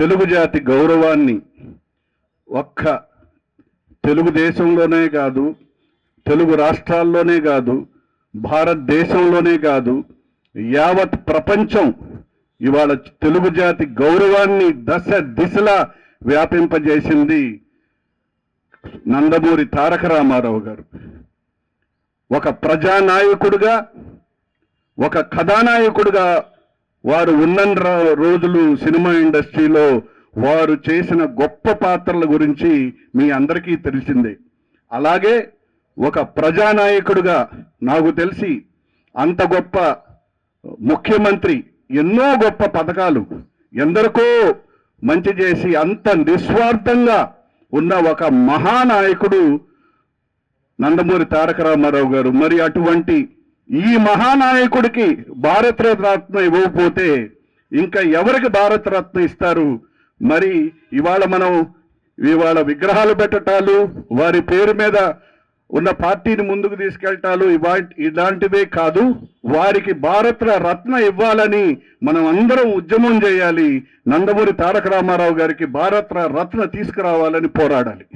తెలుగు జాతి గౌరవాన్ని ఒక్క తెలుగుదేశంలోనే కాదు, తెలుగు రాష్ట్రాల్లోనే కాదు, భారతదేశంలోనే కాదు, యావత్ ప్రపంచం ఇవాళ తెలుగు జాతి గౌరవాన్ని దశ దిశలా వ్యాపింపజేసింది నందమూరి తారక రామారావు గారు. ఒక ప్రజానాయకుడిగా, ఒక కథానాయకుడిగా వారు ఉన్న రోజులు సినిమా ఇండస్ట్రీలో వారు చేసిన గొప్ప పాత్రల గురించి మీ అందరికీ తెలిసిందే. అలాగే ఒక ప్రజానాయకుడిగా నాకు తెలిసి అంత గొప్ప ముఖ్యమంత్రి, ఎన్నో గొప్ప పథకాలు, ఎందరికో మంచి చేసి అంత నిస్వార్థంగా ఉన్న ఒక మహానాయకుడు నందమూరి తారక రామారావు గారు. మరి అటువంటి ఈ మహానాయకుడికి భారతరత్న ఇవ్వకపోతే ఇంకా ఎవరికి భారతరత్న ఇస్తారు? మరి ఇవాళ విగ్రహాలు పెట్టటాలు, వారి పేరు మీద ఉన్న పార్టీని ముందుకు తీసుకెళ్తాలు ఇలాంటివే కాదు, వారికి భారతరత్న ఇవ్వాలని మనం అందరం ఉద్యమం చేయాలి. నందమూరి తారక రామారావు గారికి భారతరత్న తీసుకురావాలని పోరాడాలి.